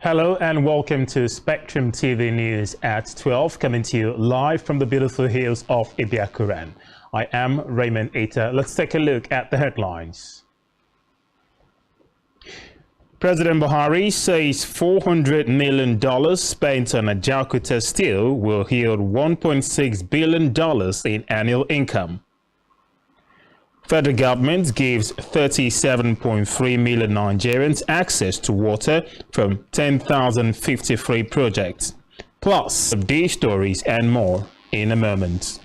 Hello and welcome to Spectrum TV News at 12, coming to you live from the beautiful hills of Ibiakuran. I am Raymond Eta. Let's take a look at the headlines. President Buhari says $400 million spent on Ajaokuta steel will yield $1.6 billion in annual income. Federal government gives 37.3 million Nigerians access to water from 10,053 projects. Plus, these stories and more in a moment.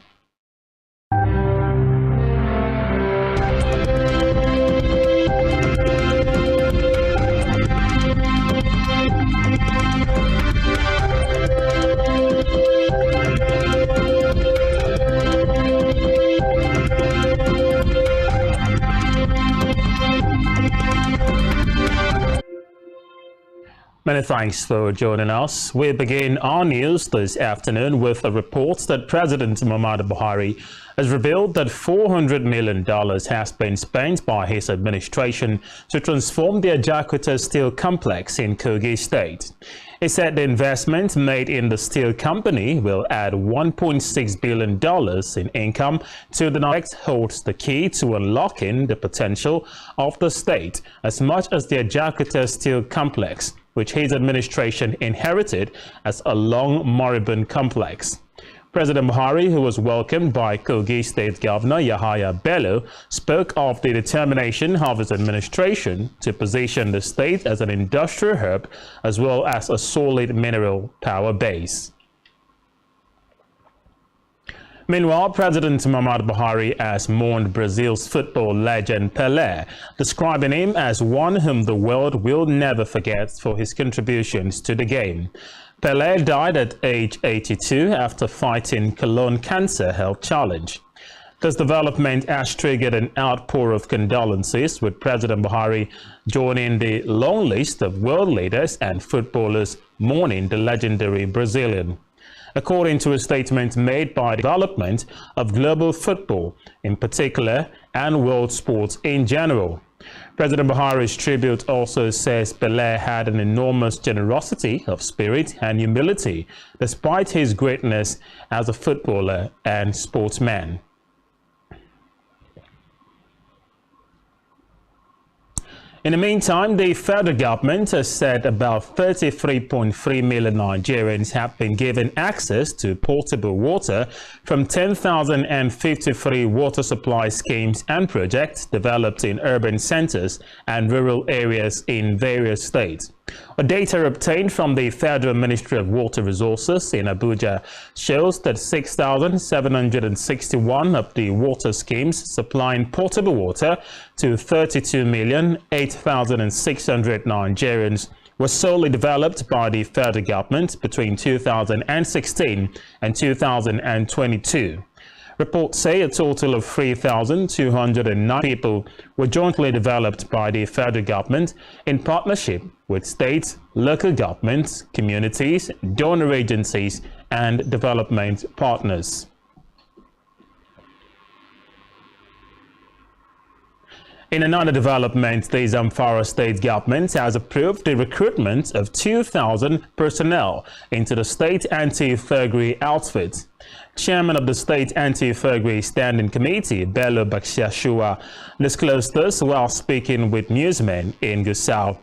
Many thanks for joining us. We begin our news this afternoon with a report that President Muhammadu Buhari has revealed that $400 million has been spent by his administration to transform the Ajaokuta steel complex in Kogi State. He said the investment made in the steel company will add $1.6 billion in income to the project, holds the key to unlocking the potential of the state as much as the Ajaokuta steel complex, which his administration inherited as a long moribund complex. President Buhari, who was welcomed by Kogi State Governor Yahaya Bello, spoke of the determination of his administration to position the state as an industrial hub as well as a solid mineral power base. Meanwhile, President Muhammadu Buhari has mourned Brazil's football legend Pele, describing him as one whom the world will never forget for his contributions to the game. Pele died at age 82 after fighting colon cancer health challenge. This development has triggered an outpour of condolences, with President Buhari joining the long list of world leaders and footballers mourning the legendary Brazilian. According to a statement made by the development of global football in particular and world sports in general, President Buhari's tribute also says Pele had an enormous generosity of spirit and humility despite his greatness as a footballer and sportsman. In the meantime, the federal government has said about 33.3 million Nigerians have been given access to potable water from 10,053 water supply schemes and projects developed in urban centers and rural areas in various states. Data obtained from the Federal Ministry of Water Resources in Abuja shows that 6,761 of the water schemes supplying potable water to 32,008,600 Nigerians were solely developed by the federal government between 2016 and 2022. Reports say a total of 3,209 people were jointly developed by the federal government in partnership with state, local governments, communities, donor agencies, and development partners. In another development, the Zamfara state government has approved the recruitment of 2,000 personnel into the state anti-thuggery outfit. Chairman of the State Anti-Thuggery Standing Committee, Bello Bakshashua, disclosed this while speaking with newsmen in Gusau.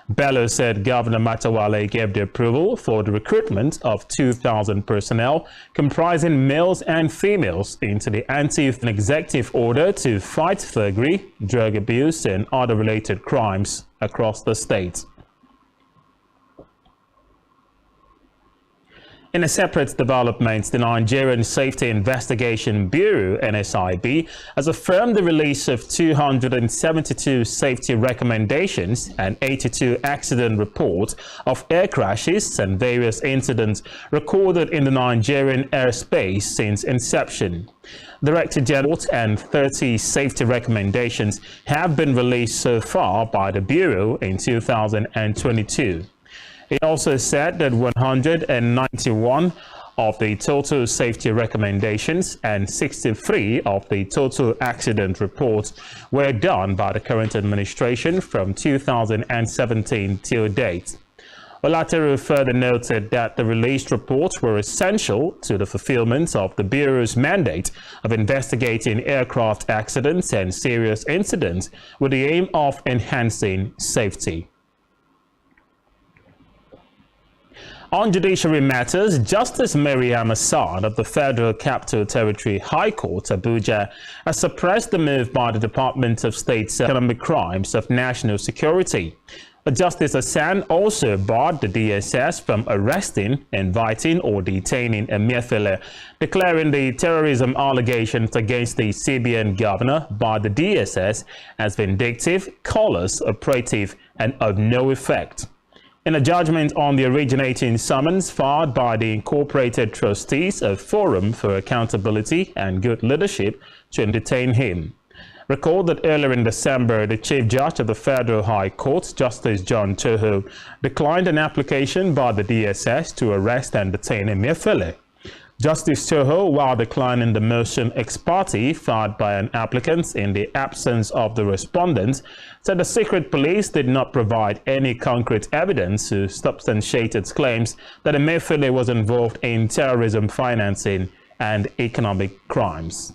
Bello said Governor Matawale gave the approval for the recruitment of 2,000 personnel comprising males and females into the anti-executive order to fight thuggery, drug abuse, and other related crimes across the state. In a separate development, the Nigerian Safety Investigation Bureau, NSIB, has affirmed the release of 272 safety recommendations and 82 accident reports of air crashes and various incidents recorded in the Nigerian airspace since inception. Director General and 30 safety recommendations have been released so far by the Bureau in 2022. He also said that 191 of the total safety recommendations and 63 of the total accident reports were done by the current administration from 2017 till date. Olateru further noted that the released reports were essential to the fulfillment of the Bureau's mandate of investigating aircraft accidents and serious incidents with the aim of enhancing safety. On judiciary matters, Justice Mariam Assad of the Federal Capital Territory High Court, Abuja, has suppressed the move by the Department of State's Economic Crimes of National Security. Justice Hassan also barred the DSS from arresting, inviting, or detaining Emefiele, declaring the terrorism allegations against the CBN governor by the DSS as vindictive, callous, operative, and of no effect. In a judgment on the originating summons filed by the incorporated trustees of Forum for Accountability and Good Leadership to detain him. Recall that earlier in December, the Chief Judge of the Federal High Court, Justice John Toho, declined an application by the DSS to arrest and detain Emefiele. Justice Toho, while declining the motion ex parte filed by an applicant in the absence of the respondent, said the secret police did not provide any concrete evidence to substantiate its claims that Emefiele was involved in terrorism financing and economic crimes.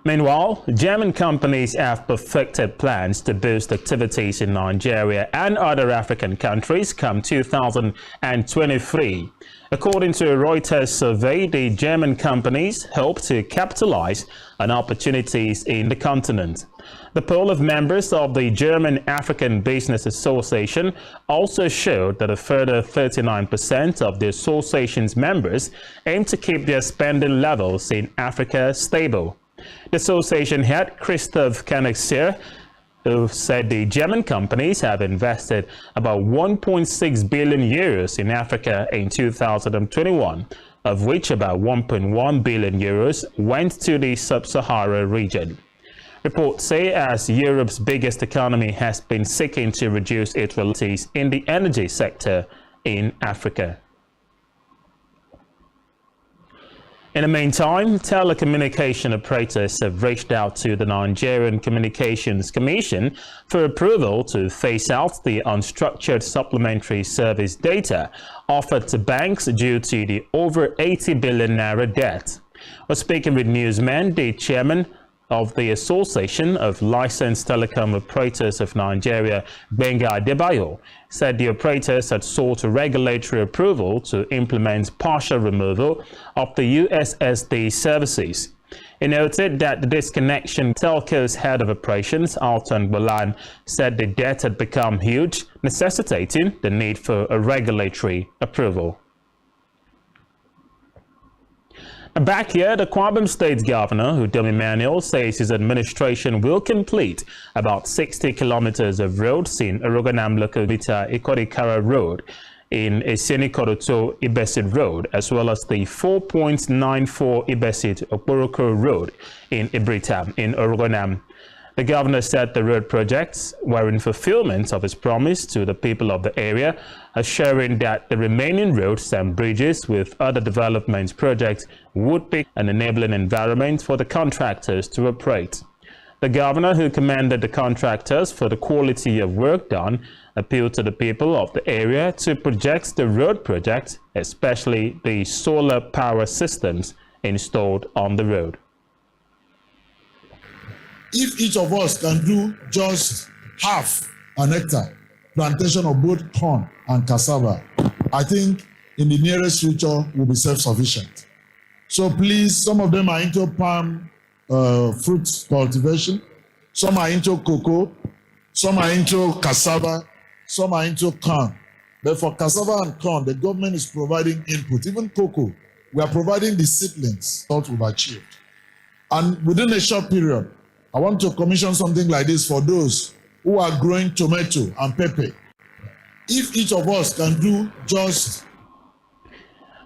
Meanwhile, German companies have perfected plans to boost activities in Nigeria and other African countries come 2023. According to a Reuters survey, the German companies hope to capitalize on opportunities in the continent. The poll of members of the German African Business Association also showed that a further 39% of the association's members aim to keep their spending levels in Africa stable. The association head, Christoph Kanaxier, who said the German companies have invested about 1.6 billion euros in Africa in 2021, of which about 1.1 billion euros went to the sub-Sahara region. Reports say as Europe's biggest economy has been seeking to reduce its reliance in the energy sector in Africa. In the meantime, telecommunication operators have reached out to the Nigerian Communications Commission for approval to phase out the unstructured supplementary service data offered to banks due to the over 80 billion naira debt. While speaking with newsmen, the chairman of the Association of Licensed Telecom Operators of Nigeria, Benga Adebayo, said the operators had sought regulatory approval to implement partial removal of the USSD services. He noted that the disconnection telco's head of operations, Alton Bolan, said the debt had become huge, necessitating the need for a regulatory approval. Back here, the Akwa Ibom State Governor, Udom Emmanuel, says his administration will complete about 60 kilometers of roads in Oroganam Local Vita Ikorikara Road, in Esinikoroto Ibesit Road, as well as the 4.94 Ibesit Oporoko Road in Ibritam in Oroganam. The governor said the road projects were in fulfillment of his promise to the people of the area, assuring that the remaining roads and bridges with other development projects would be an enabling environment for the contractors to operate. The governor, who commended the contractors for the quality of work done, appealed to the people of the area to project the road project, especially the solar power systems installed on the road. If each of us can do just half an hectare plantation of both corn and cassava, I think in the nearest future we'll be self-sufficient. So please, some of them are into palm fruit cultivation, some are into cocoa, some are into cassava, some are into corn. But for cassava and corn, the government is providing input. Even cocoa, we are providing the seedlings that we've achieved. And within a short period, I want to commission something like this for those who are growing tomato and pepper. If each of us can do just...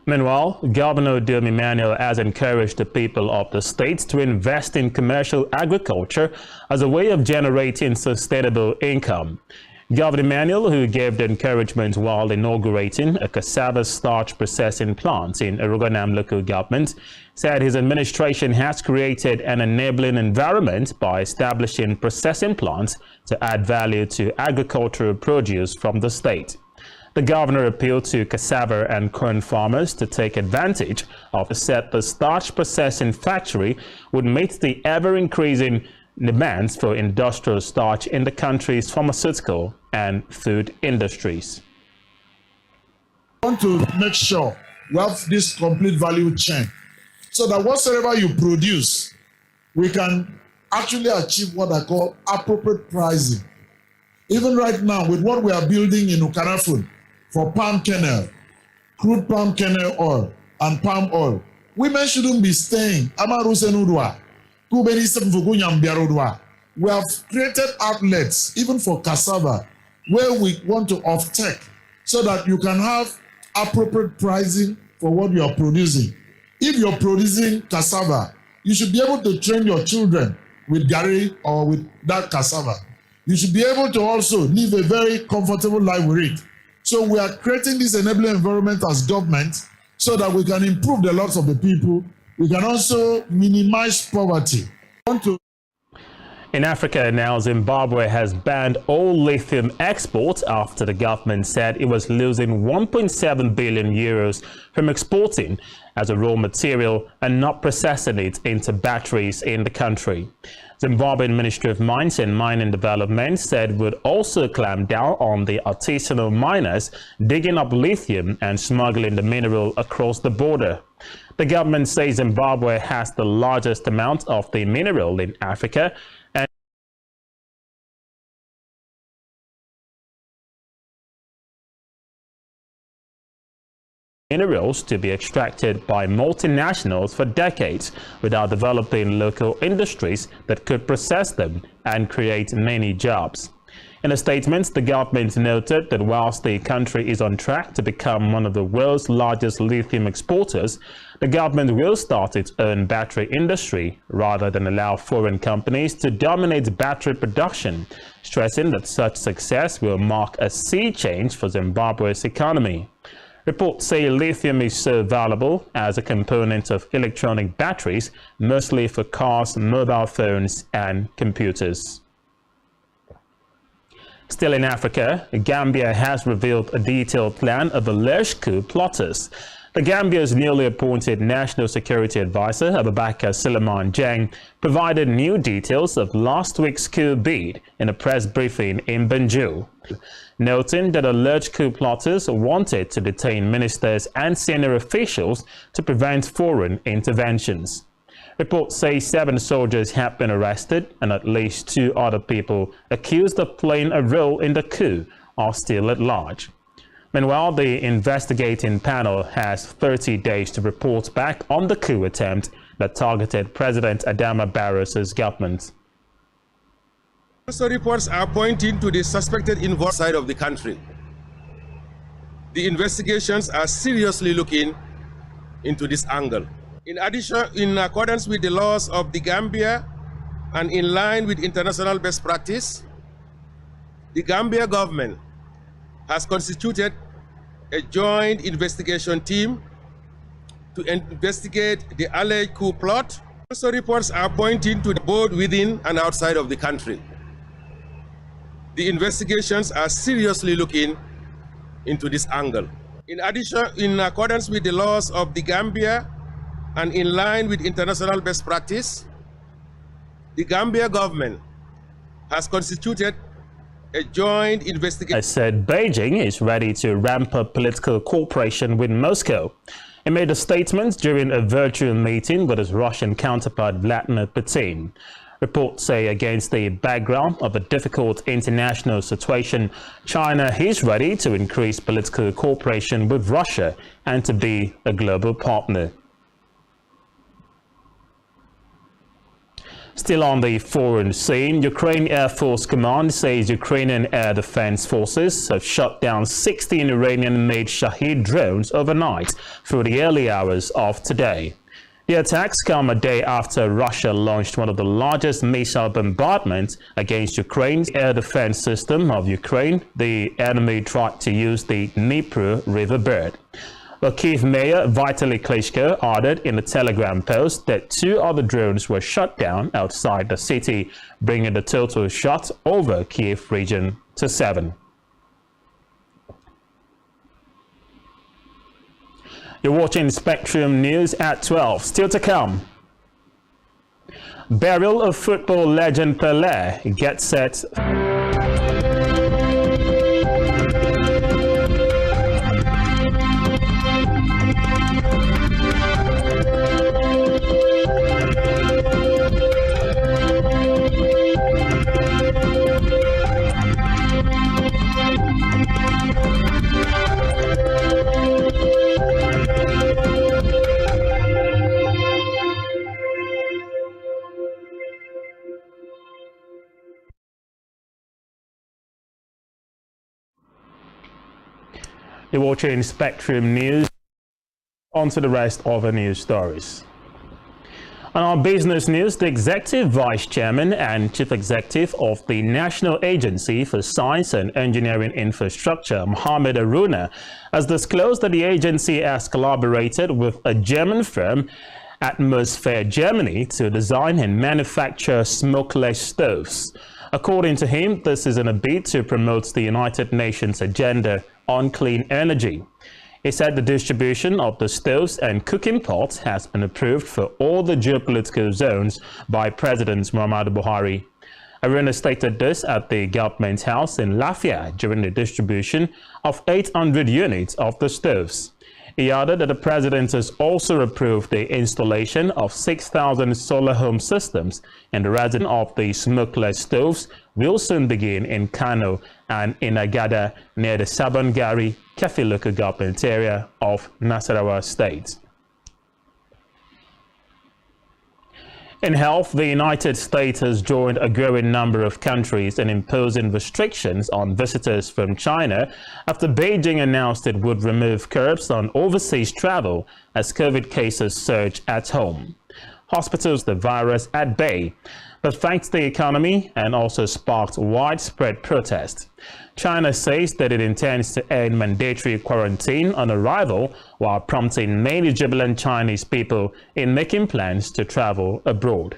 Meanwhile, Governor Udom Emmanuel has encouraged the people of the state to invest in commercial agriculture as a way of generating sustainable income. Governor Emmanuel, who gave the encouragement while inaugurating a cassava starch processing plant in Roganam local government, said his administration has created an enabling environment by establishing processing plants to add value to agricultural produce from the state. The governor appealed to cassava and corn farmers to take advantage of the starch processing factory would meet the ever-increasing demands for industrial starch in the country's pharmaceutical and food industries. We want to make sure we have this complete value chain so that whatsoever you produce, we can actually achieve what I call appropriate pricing. Even right now, with what we are building in Ukarafun for palm kernel, crude palm kernel oil, and palm oil, women shouldn't be staying. We have created outlets, even for cassava, where we want to off-take so that you can have appropriate pricing for what you are producing. If you're producing cassava, you should be able to train your children with gari or with that cassava. You should be able to also live a very comfortable life with it. So we are creating this enabling environment as government so that we can improve the lives of the people. We can also minimize poverty. In Africa now, Zimbabwe has banned all lithium exports after the government said it was losing 1.7 billion euros from exporting as a raw material and not processing it into batteries in the country. Zimbabwean Ministry of Mines and Mining Development said would also clamp down on the artisanal miners digging up lithium and smuggling the mineral across the border. The government says Zimbabwe has the largest amount of the mineral in Africa and minerals to be extracted by multinationals for decades without developing local industries that could process them and create many jobs. In a statement, the government noted that whilst the country is on track to become one of the world's largest lithium exporters, the government will start its own battery industry rather than allow foreign companies to dominate battery production, stressing that such success will mark a sea change for Zimbabwe's economy. Reports say lithium is so valuable as a component of electronic batteries, mostly for cars, mobile phones, and computers. Still in Africa, Gambia has revealed a detailed plan of alleged coup plotters. The Gambia's newly appointed National Security Advisor, Abubakar Suleiman Jeng, provided new details of last week's coup bid in a press briefing in Banjul, noting that alleged coup plotters wanted to detain ministers and senior officials to prevent foreign interventions. Reports say 7 soldiers have been arrested and at least 2 other people accused of playing a role in the coup are still at large. Meanwhile, the investigating panel has 30 days to report back on the coup attempt that targeted President Adama Barrow's government. Also, reports are pointing to the suspected involved side of the country. The investigations are seriously looking into this angle. In addition, in accordance with the laws of the Gambia and in line with international best practice, the Gambia government has constituted a joint investigation team to investigate the alleged coup plot. Also, reports are pointing to both within and outside of the country. The investigations are seriously looking into this angle. In addition, in accordance with the laws of the Gambia and in line with international best practice, the Gambia government has constituted a joint investigation. I said Beijing is ready to ramp up political cooperation with Moscow. He made a statement during a virtual meeting with his Russian counterpart Vladimir Putin. Reports say against the background of a difficult international situation, China is ready to increase political cooperation with Russia and to be a global partner. Still on the foreign scene, Ukraine Air Force Command says Ukrainian Air Defense Forces have shot down 16 Iranian-made Shahed drones overnight through the early hours of today. The attacks come a day after Russia launched one of the largest missile bombardments against Ukraine's air defense system of Ukraine. The enemy tried to use the Dnipro riverbed. But Kyiv Mayor Vitaly Klitschko added in a Telegram post that 2 other drones were shot down outside the city, bringing the total shots over Kyiv region to 7. You're watching Spectrum News at 12. Still to come. Burial of football legend Pele gets set. You're watching Spectrum News. On to the rest of the news stories. On our business news, the Executive Vice Chairman and Chief Executive of the National Agency for Science and Engineering Infrastructure, Mohammed Aruna, has disclosed that the agency has collaborated with a German firm, Atmosphere Germany, to design and manufacture smokeless stoves. According to him, this is in a bid to promote the United Nations agenda on clean energy. He said the distribution of the stoves and cooking pots has been approved for all the geopolitical zones by President Muhammadu Buhari. Aruna stated this at the government house in Lafayette during the distribution of 800 units of the stoves. He added that the president has also approved the installation of 6,000 solar home systems, and the resin of the smokeless stoves will soon begin in Kano and in Agada near the Sabongari Kefi local government area of Nasarawa State. In health, the United States has joined a growing number of countries in imposing restrictions on visitors from China after Beijing announced it would remove curbs on overseas travel as COVID cases surge at home. Hospitals the virus at bay, but thanks to the economy and also sparked widespread protest. China says that it intends to end mandatory quarantine on arrival while prompting many jubilant Chinese people in making plans to travel abroad.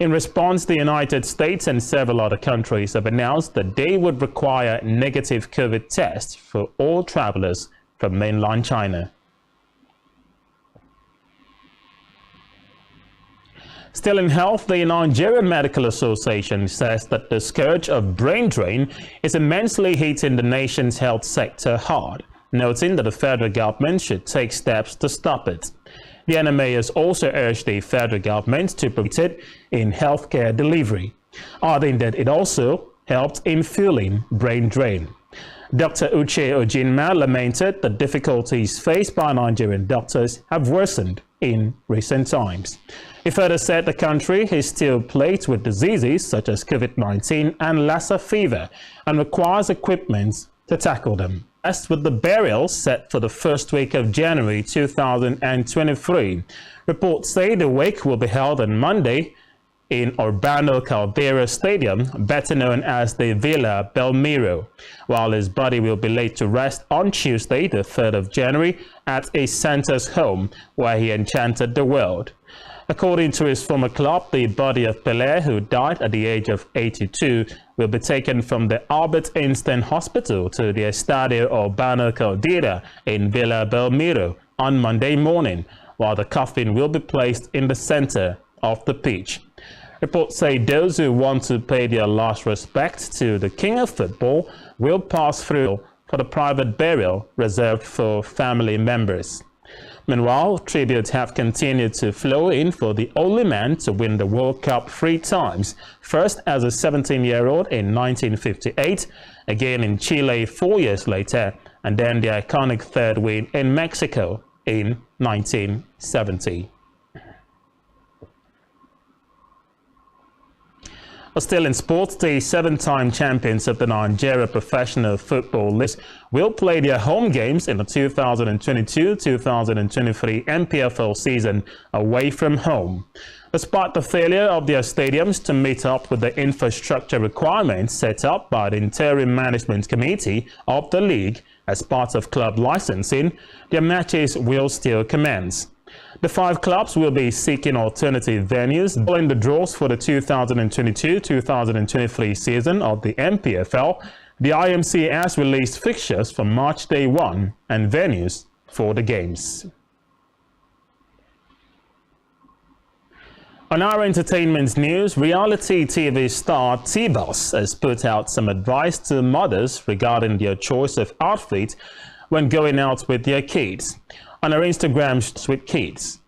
In response, the United States and several other countries have announced that they would require negative COVID tests for all travelers from mainland China. Still in health, the Nigerian Medical Association says that the scourge of brain drain is immensely hitting the nation's health sector hard, noting that the federal government should take steps to stop it. The NMA has also urged the federal government to promote it in healthcare delivery, adding that it also helped in fueling brain drain. Dr. Uche Ojinma lamented that difficulties faced by Nigerian doctors have worsened in recent times. He further said the country is still plagued with diseases such as COVID-19 and Lassa fever and requires equipment to tackle them. As with the burial set for the first week of January 2023, reports say the wake will be held on Monday in Urbano Caldera Stadium, better known as the Villa Belmiro, while his body will be laid to rest on Tuesday, the 3rd of January, at a Santa's home where he enchanted the world. According to his former club, the body of Pele, who died at the age of 82, will be taken from the Albert Einstein Hospital to the Estadio Urbano Caldera in Villa Belmiro on Monday morning, while the coffin will be placed in the center of the pitch. Reports say those who want to pay their last respect to the king of football will pass through for the private burial reserved for family members. Meanwhile, tributes have continued to flow in for the only man to win the World Cup 3 times, first as a 17-year-old in 1958, again in Chile 4 years later, and then the iconic third win in Mexico in 1970. Still in sports, the 7-time champions of the Nigeria Professional Football League will play their home games in the 2022-2023 MPFL season away from home. Despite the failure of their stadiums to meet up with the infrastructure requirements set up by the Interim Management Committee of the league as part of club licensing, their matches will still commence. The 5 clubs will be seeking alternative venues following the draws for the 2022-2023 season of the MPFL. The IMC has released fixtures for March Day 1 and venues for the games. On our entertainment news, reality TV star T-Boss has put out some advice to mothers regarding their choice of outfit when going out with their kids. On her Instagram with kids.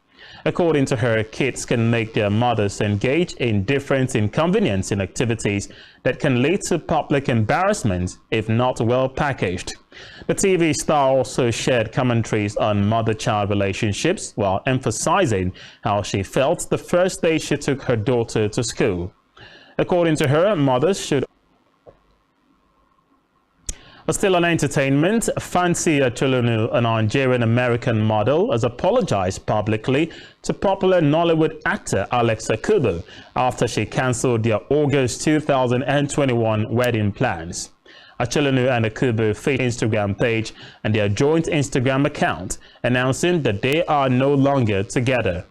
According to her, kids can make their mothers engage in different inconveniencing activities that can lead to public embarrassment if not well packaged. The TV star also shared commentaries on mother-child relationships while emphasizing how she felt the first day she took her daughter to school. According to her, mothers should. Still on entertainment, Fancy Achulunu, a Nigerian-American model, has apologized publicly to popular Nollywood actor Alex Akubo after she cancelled their August 2021 wedding plans. Achulunu and Akubo face Instagram page and their joint Instagram account, announcing that they are no longer together.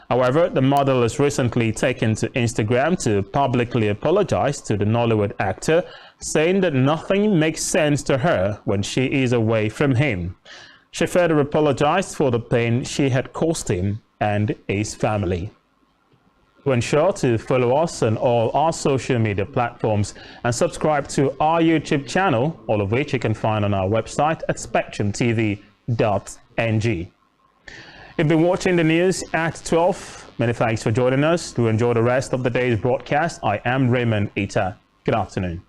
However, the model has recently taken to Instagram to publicly apologize to the Nollywood actor, saying that nothing makes sense to her when she is away from him. She further apologized for the pain she had caused him and his family. Ensure to follow us on all our social media platforms and subscribe to our YouTube channel, all of which you can find on our website at spectrumtv.ng. You've been watching the news at 12. Many thanks for joining us. To enjoy the rest of the day's broadcast, I am Raymond Ita. Good afternoon.